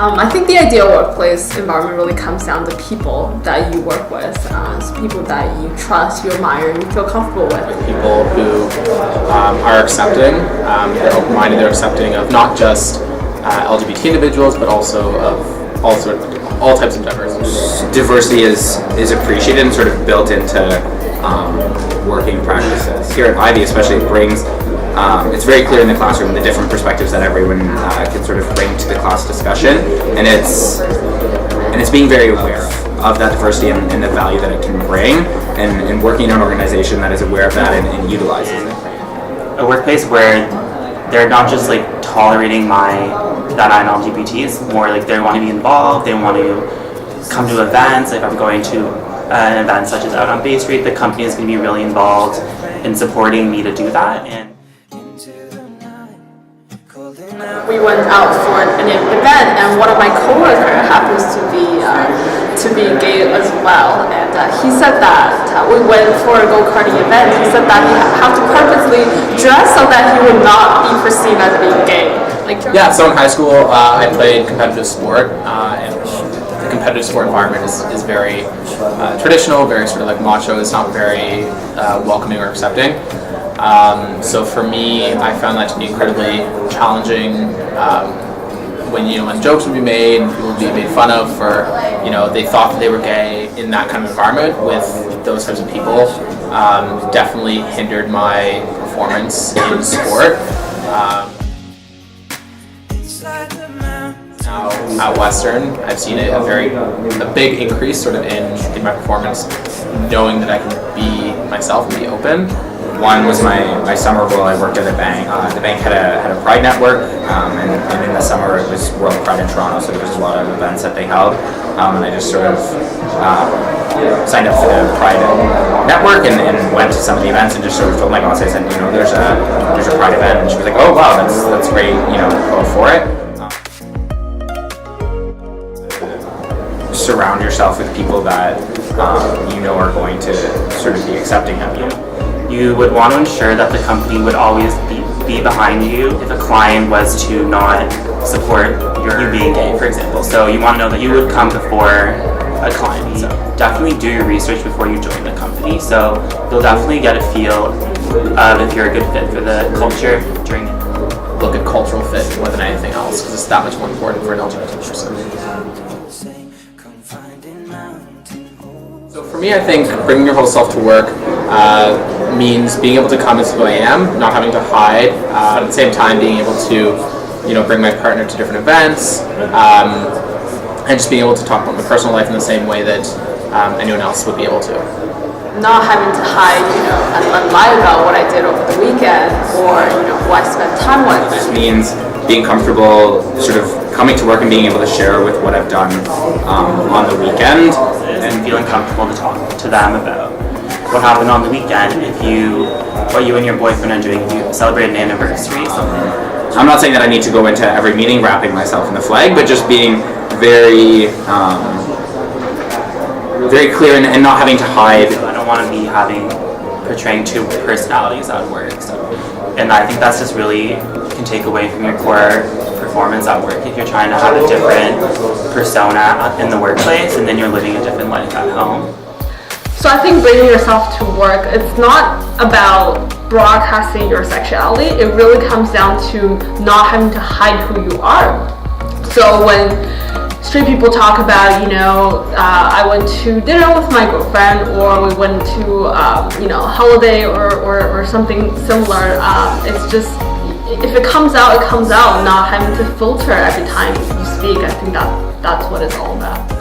I think the ideal workplace environment really comes down to people that you work with, so people that you trust, you admire, and you feel comfortable with. People who are accepting, they're open-minded, they're accepting of not just LGBT individuals, but also of all types of diversity. Diversity is appreciated and sort of built into working practices. Here at Ivey especially, it brings, it's very clear in the classroom the different perspectives that everyone can sort of bring to the class discussion, and it's being very aware of that diversity and the value that it can bring, and working in an organization that is aware of that and utilizes it. A workplace where they're not just like tolerating that I'm LGBT, it's more like they want to be involved, they want to come to events. If I'm going to an event such as Out on Bay Street, the company is going to be really involved in supporting me to do that. And we went out for an event, and one of my coworkers happens to be gay as well, and he said that we went for a go-karting event. He said that he had to purposely dress so that he would not be perceived as being gay. Yeah, so in high school, I played competitive sport, and the competitive sport environment is very traditional, very sort of like macho. It's not very welcoming or accepting. So for me, I found that to be incredibly challenging. When jokes would be made and people would be made fun of for, they thought that they were gay in that kind of environment with those types of people, definitely hindered my performance in sport. Now at Western, I've seen a big increase sort of in my performance, knowing that I can be myself and be open. One was my summer role. I worked at a bank. The bank had a Pride network, and in the summer it was World Pride in Toronto, so there was a lot of events that they held. And I just sort of signed up for the Pride network and went to some of the events and just sort of told my boss, I said, there's a Pride event, and she was like, oh wow, that's great, go for it. Surround yourself with people that are going to sort of be accepting of you. You would want to ensure that the company would always be behind you if a client was to not support you being gay, for example. So you want to know that you would come before a client. So definitely do your research before you join the company. So you'll definitely get a feel of if you're a good fit for the culture during it. Look at cultural fit more than anything else, because it's that much more important for an LGBT person. So for me, I think bringing your whole self to work means being able to come as who I am, not having to hide, at the same time being able to, bring my partner to different events, and just being able to talk about my personal life in the same way that anyone else would be able to. Not having to hide, and lie about what I did over the weekend, or who I spent time with. It just means being comfortable, sort of coming to work and being able to share with what I've done on the weekend, and feeling comfortable to talk to them about what happened on the weekend. What you and your boyfriend are doing, if you celebrate an anniversary, something. I'm not saying that I need to go into every meeting wrapping myself in the flag, but just being very, very clear and not having to hide. I don't want to be portraying two personalities at work. And I think that's just really can take away from your core performance at work if you're trying to have a different persona in the workplace and then you're living a different life at home. So I think bringing yourself to work, it's not about broadcasting your sexuality. It really comes down to not having to hide who you are. So when straight people talk about, I went to dinner with my girlfriend, or we went to, a holiday or something similar, it's just, if it comes out, it comes out, not having to filter every time you speak. I think that's what it's all about.